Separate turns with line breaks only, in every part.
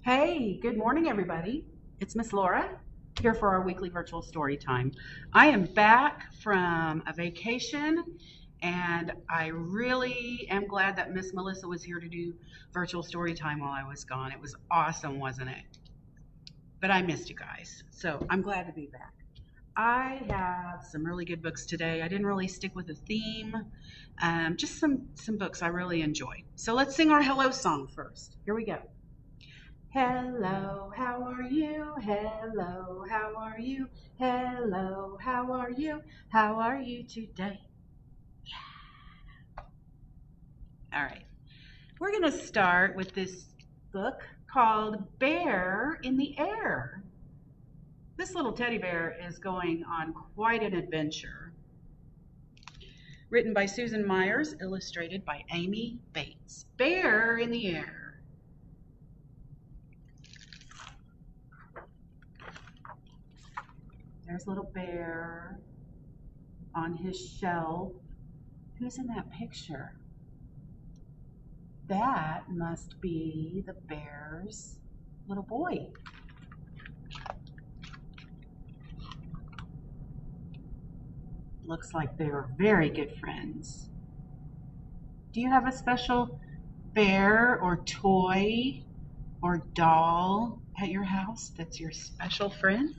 Hey, good morning, everybody. It's Miss Laura here for our weekly virtual story time. I am back from a vacation and I really am glad that Miss Melissa was here to do virtual story time while I was gone. It was awesome, wasn't it? But I missed you guys, so I'm glad to be back. I have some really good books today. I didn't really stick with a theme, just some books I really enjoy. So let's sing our hello song first. Here we go. Hello, how are you? Hello, how are you? Hello, how are you? How are you today? All right. We're going to start with this book called Bear in the Air. This little teddy bear is going on quite an adventure. Written by Susan Myers, illustrated by Amy Bates. Bear in the Air. There's little bear on his shell. Who's in that picture? That must be the bear's little boy. Looks like they're very good friends. Do you have a special bear or toy or doll at your house that's your special friend?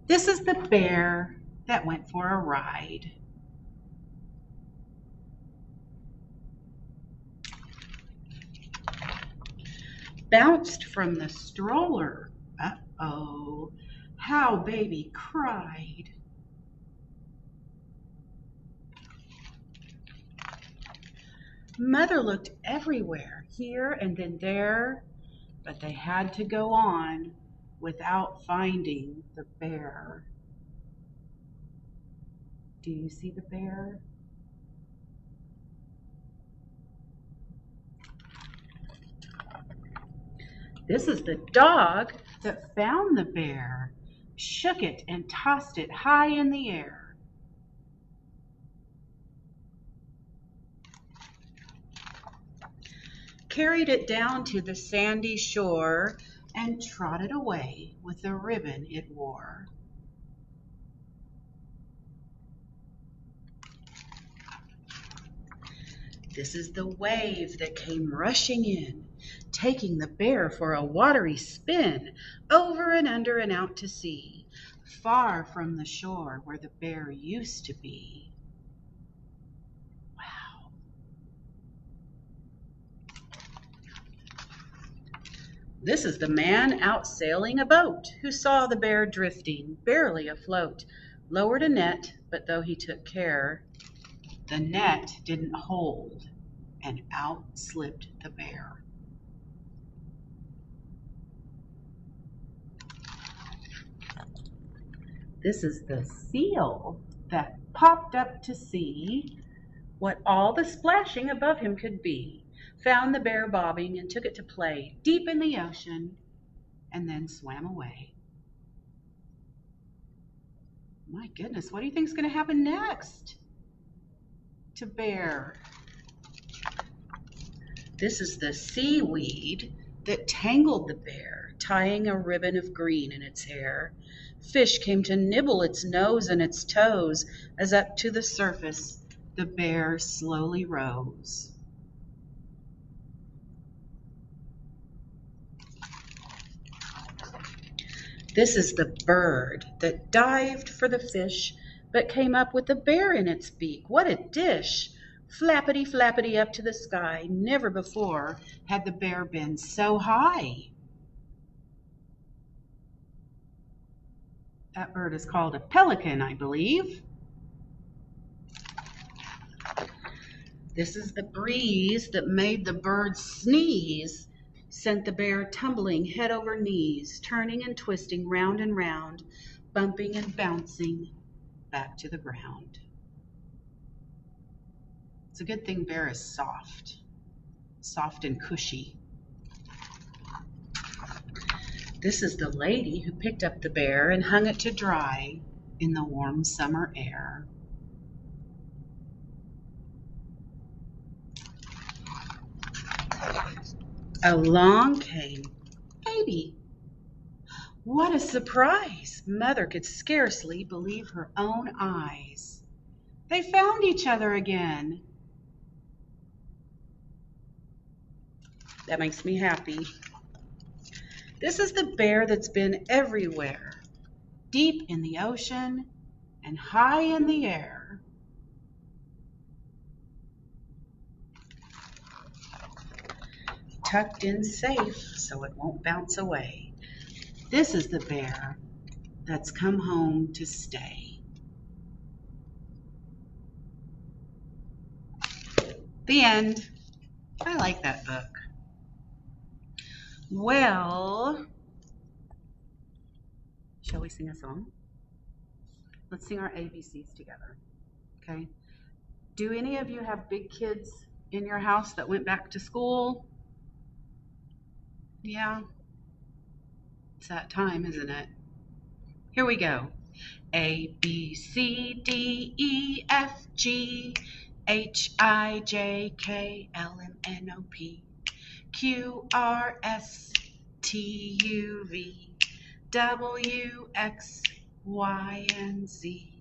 This is the bear that went for a ride. Bounced from the stroller. Uh-oh, how baby cried. Mother looked everywhere, here and then there, but they had to go on without finding the bear. Do you see the bear? This is the dog that found the bear, shook it and tossed it high in the air. Carried it down to the sandy shore and trotted away with the ribbon it wore. This is the wave that came rushing in, taking the bear for a watery spin, over and under and out to sea, far from the shore where the bear used to be. Wow. This is the man out sailing a boat who saw the bear drifting, barely afloat, lowered a net, but though he took care, the net didn't hold, and out slipped the bear. This is the seal that popped up to see what all the splashing above him could be, found the bear bobbing and took it to play deep in the ocean, and then swam away. My goodness, what do you think is going to happen next to Bear? This is the seaweed that tangled the bear, tying a ribbon of green in its hair. Fish came to nibble its nose and its toes as up to the surface the bear slowly rose. This is the bird that dived for the fish but came up with the bear in its beak. What a dish! Flappity, flappity up to the sky. Never before had the bear been so high. That bird is called a pelican, I believe. This is the breeze that made the bird sneeze, sent the bear tumbling head over knees, turning and twisting round and round, bumping and bouncing back to the ground. It's a good thing bear is soft and cushy. This is the lady who picked up the bear and hung it to dry in the warm summer air. Along came baby. What a surprise! Mother could scarcely believe her own eyes. They found each other again. That makes me happy. This is the bear that's been everywhere, deep in the ocean and high in the air. Tucked in safe so it won't bounce away. This is the bear that's come home to stay. The end. I like that book. Well, shall we sing a song? Let's sing our ABCs together, okay? Do any of you have big kids in your house that went back to school? Yeah, it's that time, isn't it? Here we go. A, B, C, D, E, F, G, H, I, J, K, L, M, N, O, P, Q, R, S, T, U, V, W, X, Y, and Z.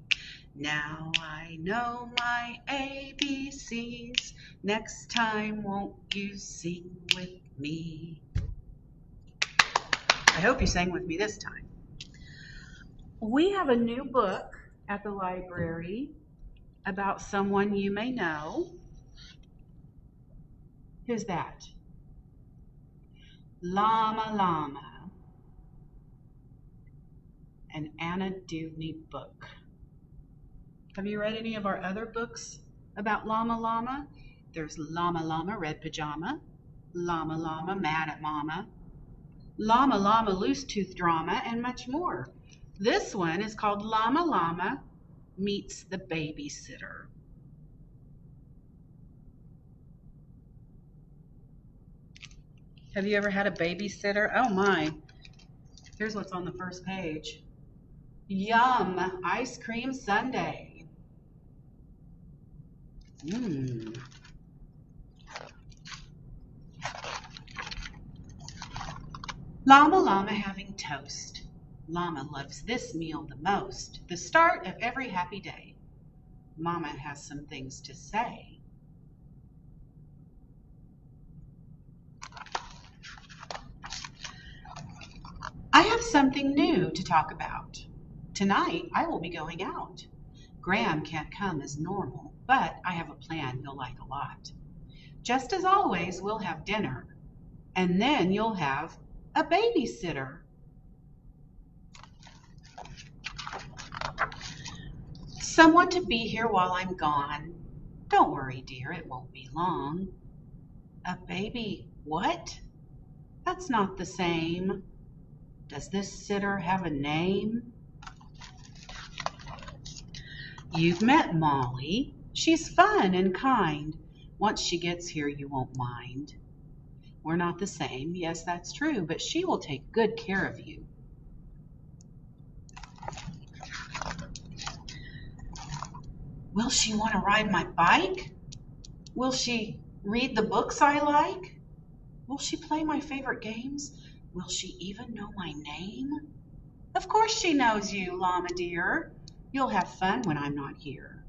Now I know my ABCs. Next time, won't you sing with me? I hope you sang with me this time. We have a new book at the library about someone you may know. Who's that? Llama Llama. An Anna Dewdney book. Have you read any of our other books about Llama Llama? There's Llama Llama Red Pajama, Llama Llama Mad at Mama, Llama Llama Loose Tooth Drama, and much more. This one is called Llama Llama Meets the Babysitter. Have you ever had a babysitter? Oh my. Here's what's on the first page. Yum, ice cream sundae. Llama Llama having toast. Llama loves this meal the most. The start of every happy day. Mama has some things to say. I have something new to talk about. Tonight I will be going out. Graham can't come as normal, but I have a plan he'll like a lot. Just as always, we'll have dinner, and then you'll have a babysitter. Someone to be here while I'm gone. Don't worry, dear, it won't be long. A baby, what? That's not the same. Does this sitter have a name? You've met Molly. She's fun and kind. Once she gets here, you won't mind. We're not the same. Yes, that's true, but she will take good care of you. Will she want to ride my bike? Will she read the books I like? Will she play my favorite games? Will she even know my name? Of course she knows you, Llama dear. You'll have fun when I'm not here.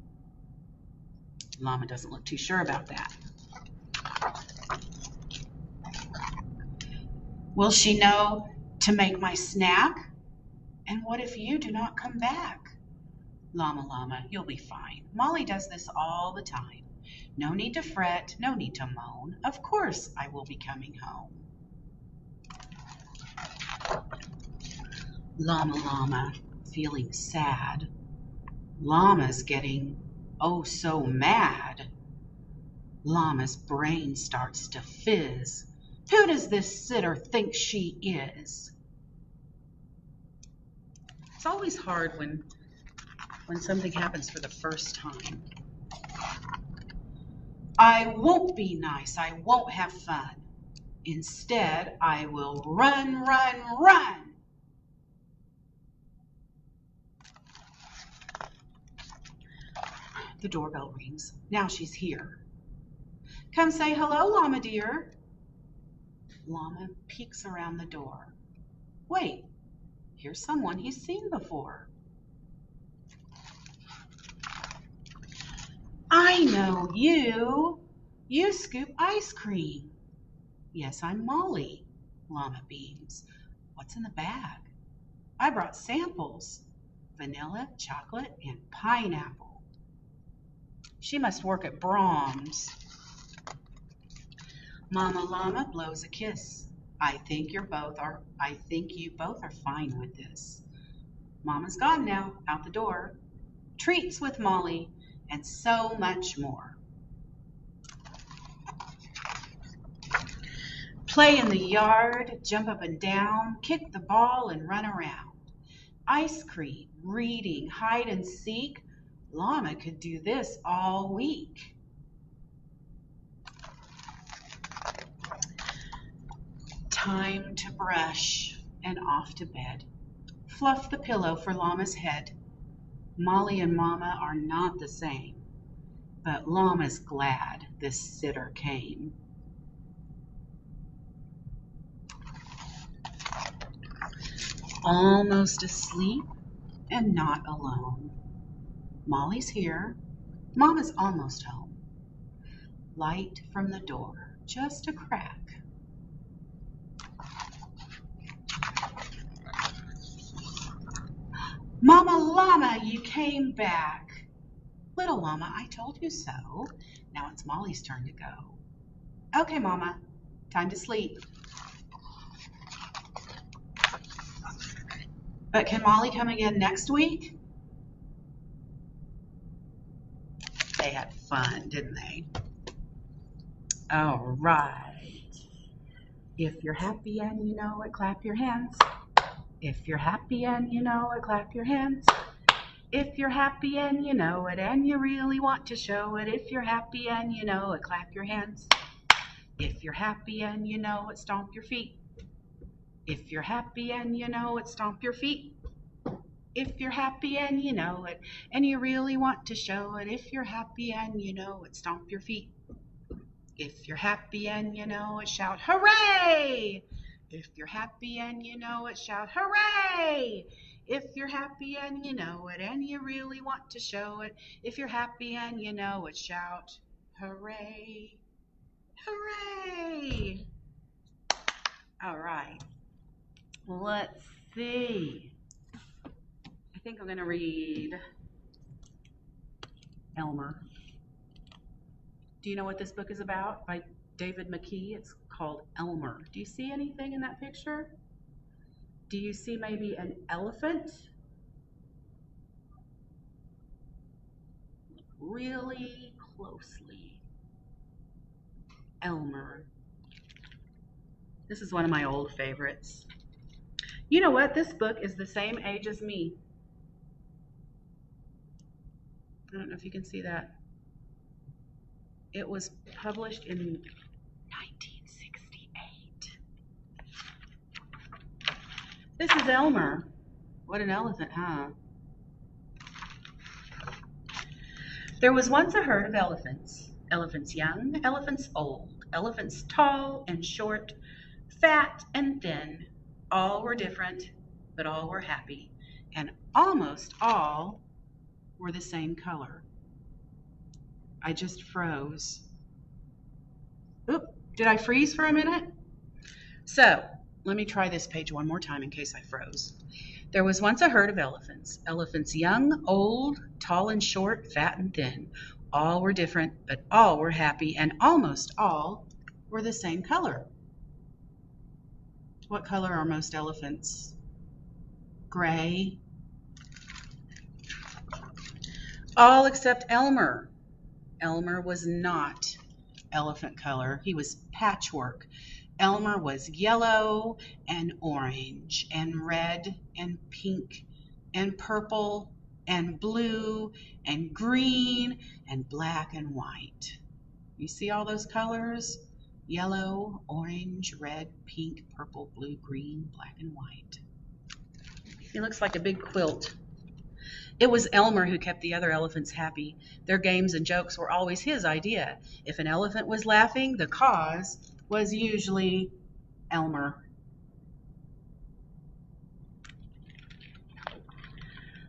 Llama doesn't look too sure about that. Will she know to make my snack? And what if you do not come back? Llama Llama, you'll be fine. Molly does this all the time. No need to fret, no need to moan. Of course I will be coming home. Llama Llama, feeling sad. Llama's getting oh so mad. Llama's brain starts to fizz. Who does this sitter think she is? It's always hard when something happens for the first time. I won't be nice. I won't have fun. Instead, I will run, run, run. The doorbell rings. Now she's here. Come say hello, Llama dear. Llama peeks around the door. Wait, here's someone he's seen before. I know you. You scoop ice cream. Yes, I'm Molly. Llama beams. What's in the bag? I brought samples. Vanilla, chocolate, and pineapple. She must work at Brahms. Mama Llama blows a kiss. I think you both are fine with this. Mama's gone now, out the door. Treats with Molly, and so much more. Play in the yard, jump up and down, kick the ball and run around. Ice cream, reading, hide and seek. Llama could do this all week. Time to brush and off to bed. Fluff the pillow for Llama's head. Molly and Mama are not the same, but Llama's glad this sitter came. Almost asleep and not alone. Molly's here. Mama's almost home. Light from the door, just a crack. Mama Llama, you came back. Little Llama, I told you so. Now it's Molly's turn to go. Okay, Mama, time to sleep. But can Molly come again next week? They had fun, didn't they? All right. If you're happy and you know it, clap your hands. If you're happy and you know it, clap your hands. If you're happy and you know it and you really want to show it, if you're happy and you know it, clap your hands. If you're happy and you know it, stomp your feet. If you're happy and you know it, stomp your feet. If you're happy and you know it and you really want to show it, if you're happy and you know it, stomp your feet. If you're happy and you know it, shout hooray! If you're happy and you know it, shout hooray! If you're happy and you know it and you really want to show it, if you're happy and you know it, shout hooray! Hooray! All right, let's see. I think I'm going to read Elmer. Do you know what this book is about? By David McKee. It's called Elmer. Do you see anything in that picture? Do you see maybe an elephant? Look really closely. Elmer. This is one of my old favorites. You know what? This book is the same age as me. I don't know if you can see that. It was published in 1968. This is Elmer. What an elephant, huh? There was once a herd of elephants. Elephants young, elephants old, elephants tall and short, fat and thin. All were different, but all were happy, and almost all were the same color. I just froze. Oop, did I freeze for a minute? So, let me try this page one more time in case I froze. There was once a herd of elephants. Elephants young, old, tall and short, fat and thin. All were different, but all were happy, and almost all were the same color. What color are most elephants? Gray. All except Elmer. Elmer was not elephant color. He was patchwork. Elmer was yellow and orange and red and pink and purple and blue and green and black and white. You see all those colors? Yellow, orange, red, pink, purple, blue, green, black, and white. He looks like a big quilt. It was Elmer who kept the other elephants happy. Their games and jokes were always his idea. If an elephant was laughing, the cause was usually Elmer.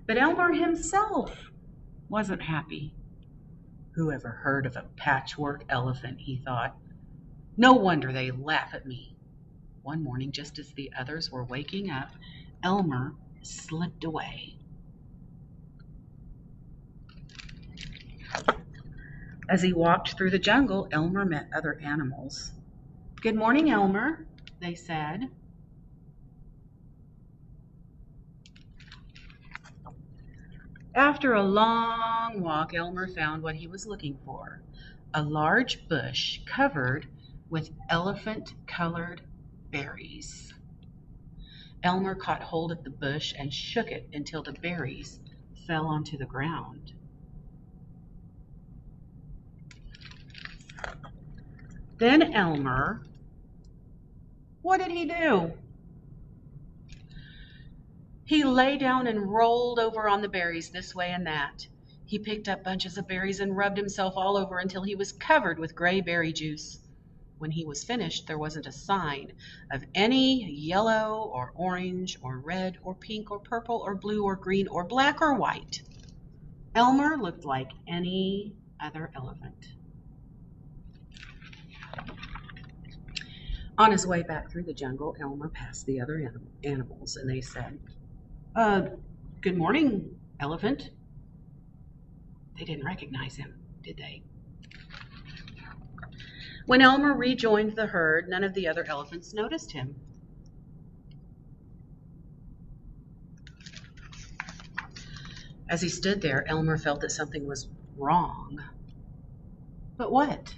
But Elmer himself wasn't happy. Who ever heard of a patchwork elephant, he thought. No wonder they laugh at me. One morning, just as the others were waking up, Elmer slipped away. As he walked through the jungle, Elmer met other animals. "Good morning, Elmer," they said. After a long walk, Elmer found what he was looking for, a large bush covered with elephant-colored berries. Elmer caught hold of the bush and shook it until the berries fell onto the ground. Then Elmer, what did he do? He lay down and rolled over on the berries this way and that. He picked up bunches of berries and rubbed himself all over until he was covered with gray berry juice. When he was finished, there wasn't a sign of any yellow or orange or red or pink or purple or blue or green or black or white. Elmer looked like any other elephant. On his way back through the jungle, Elmer passed the other animals, and they said, "Good morning, elephant." They didn't recognize him, did they? When Elmer rejoined the herd, none of the other elephants noticed him. As he stood there, Elmer felt that something was wrong. But what?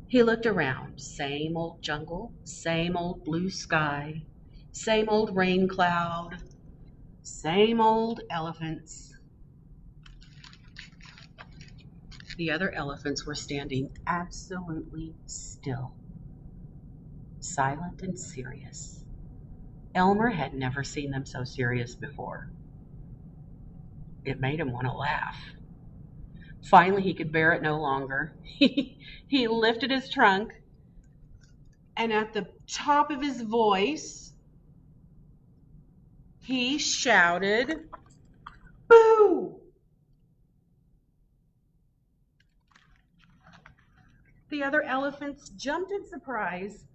He looked around. Same old jungle, same old blue sky, same old rain cloud, same old elephants. The other elephants were standing absolutely still, silent and serious. Elmer had never seen them so serious before. It made him want to laugh. Finally, he could bear it no longer. He lifted his trunk, and at the top of his voice, he shouted, "Boo!" The other elephants jumped in surprise.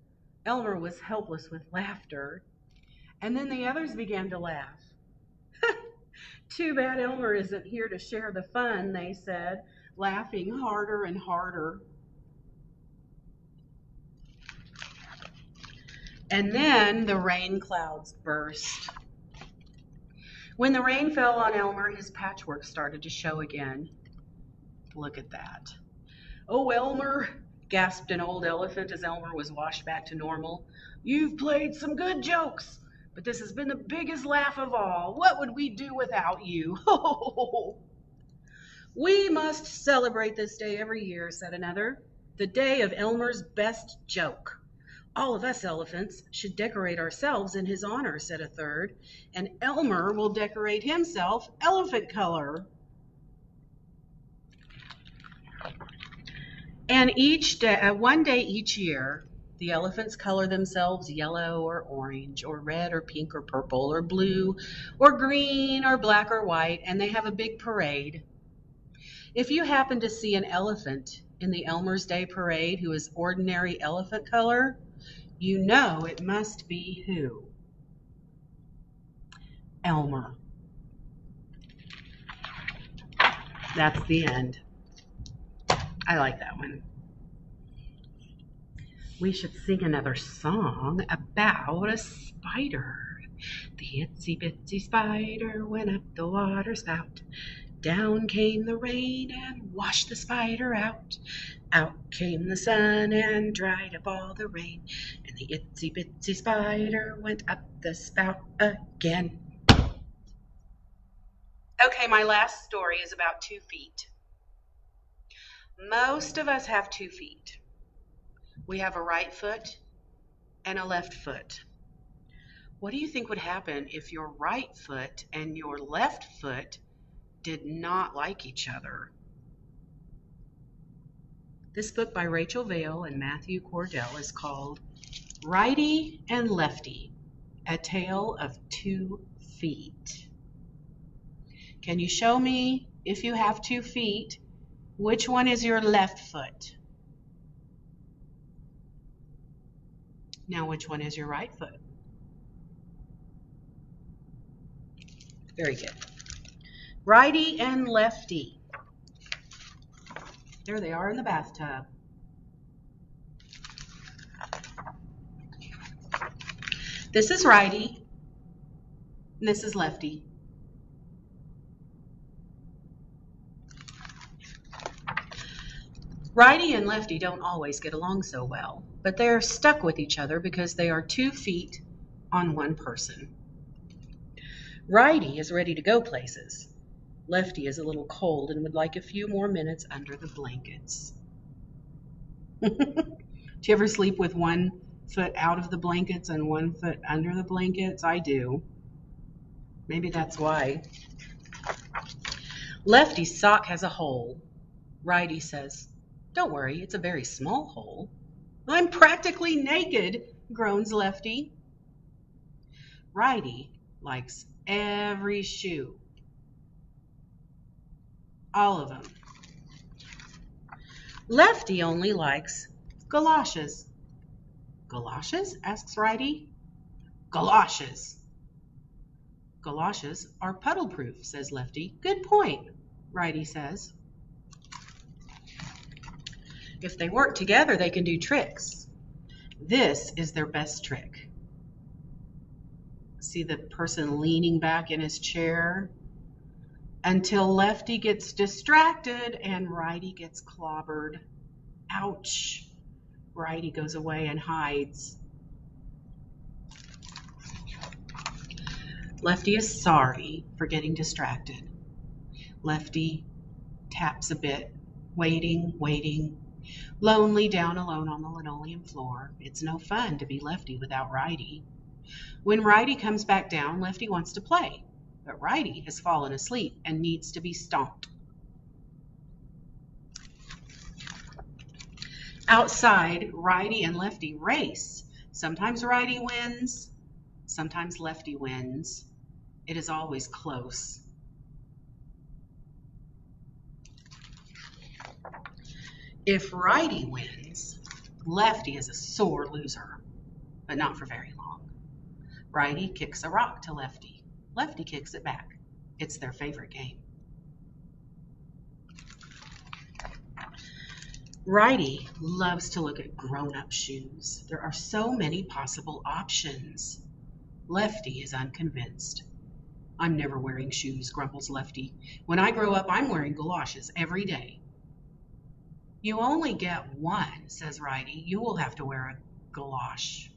Elmer was helpless with laughter, and then the others began to laugh. "Too bad Elmer isn't here to share the fun," they said, laughing harder and harder. And then the rain clouds burst. When the rain fell on Elmer, his patchwork started to show again. "Look at that." "Oh, Elmer," gasped an old elephant as Elmer was washed back to normal, "you've played some good jokes, but this has been the biggest laugh of all. What would we do without you?" "We must celebrate this day every year," said another, "the day of Elmer's best joke." "All of us elephants should decorate ourselves in his honor," said a third, "and Elmer will decorate himself elephant color." And one day each year, the elephants color themselves yellow or orange or red or pink or purple or blue or green or black or white, and they have a big parade. If you happen to see an elephant in the Elmer's Day parade who is ordinary elephant color, you know it must be who? Elmer. That's the end. I like that one. We should sing another song about a spider. The itsy bitsy spider went up the water spout. Down came the rain and washed the spider out. Out came the sun and dried up all the rain. And the itsy bitsy spider went up the spout again. Okay, my last story is about 2 feet. Most of us have 2 feet. We have a right foot and a left foot. What do you think would happen if your right foot and your left foot did not like each other? This book by Rachel Vale and Matthew Cordell is called Righty and Lefty, A Tale of Two Feet. Can you show me, if you have 2 feet, which one is your left foot? Now, which one is your right foot? Very good. Righty and lefty. There they are in the bathtub. This is righty, and this is lefty. Righty and lefty don't always get along so well, but they're stuck with each other because they are 2 feet on one person. Righty is ready to go places. Lefty is a little cold and would like a few more minutes under the blankets. Do you ever sleep with 1 foot out of the blankets and 1 foot under the blankets? I do. Maybe that's why. Lefty's sock has a hole. Righty says, "Don't worry, it's a very small hole." "I'm practically naked," groans Lefty. Righty likes every shoe. All of them. Lefty only likes galoshes. "Galoshes?" asks Righty. "Galoshes." "Galoshes are puddle-proof," says Lefty. "Good point," Righty says. If they work together, they can do tricks. This is their best trick. See the person leaning back in his chair until Lefty gets distracted and Righty gets clobbered. Ouch. Righty goes away and hides. Lefty is sorry for getting distracted. Lefty taps a bit, waiting, lonely down alone on the linoleum floor. It's no fun to be Lefty without Righty. When Righty comes back down, Lefty wants to play, but Righty has fallen asleep and needs to be stomped. Outside, Righty and Lefty race. Sometimes Righty wins, sometimes Lefty wins. It is always close. If Righty wins, Lefty is a sore loser, but not for very long. Righty kicks a rock to Lefty. Lefty kicks it back. It's their favorite game. Righty loves to look at grown-up shoes. There are so many possible options. Lefty is unconvinced. "I'm never wearing shoes," grumbles Lefty. "When I grow up, I'm wearing galoshes every day." "You only get one," says Righty. "You will have to wear a galosh."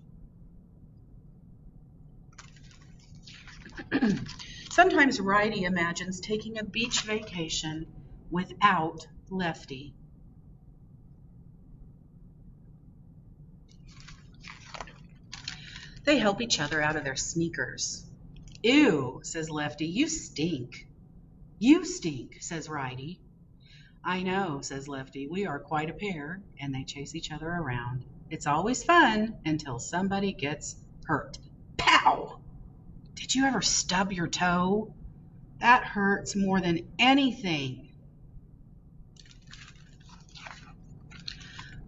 Sometimes Righty imagines taking a beach vacation without Lefty. They help each other out of their sneakers. "Ew," says Lefty, "you stink." "You stink," says Righty. "I know," says Lefty, "we are quite a pair," and they chase each other around. It's always fun until somebody gets hurt. Pow! Did you ever stub your toe? That hurts more than anything.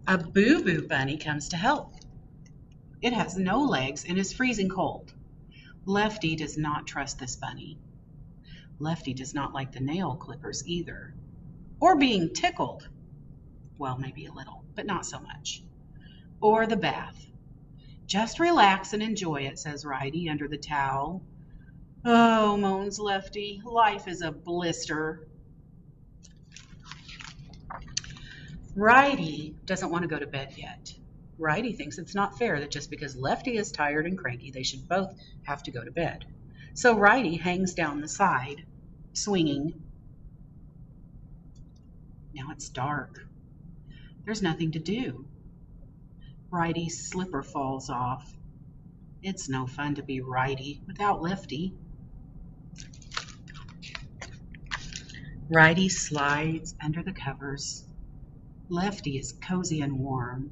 A boo-boo bunny comes to help. It has no legs and is freezing cold. Lefty does not trust this bunny. Lefty does not like the nail clippers either. Or being tickled. Well, maybe a little, but not so much. Or the bath. "Just relax and enjoy it," says Righty under the towel. "Oh," moans Lefty, "life is a blister." Righty doesn't want to go to bed yet. Righty thinks it's not fair that just because Lefty is tired and cranky, they should both have to go to bed. So Righty hangs down the side, swinging. Now it's dark. There's nothing to do. Righty's slipper falls off. It's no fun to be Righty without Lefty. Righty slides under the covers. Lefty is cozy and warm,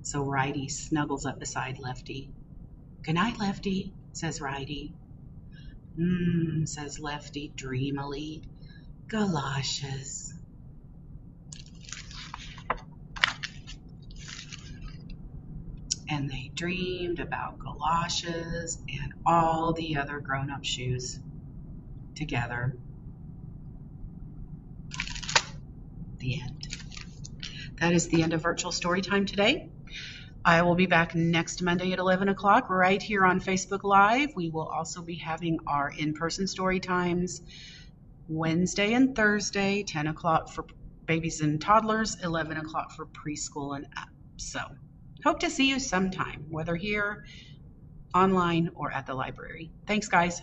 so Righty snuggles up beside Lefty. "Good night, Lefty," says Righty. Says Lefty dreamily. "Galoshes." And they dreamed about galoshes and all the other grown-up shoes together. The end. That is the end of virtual story time today. I will be back next Monday at 11 o'clock right here on Facebook Live. We will also be having our in-person story times Wednesday and Thursday, 10 o'clock for babies and toddlers, 11 o'clock for preschool and up. So hope to see you sometime, whether here, online, or at the library. Thanks, guys.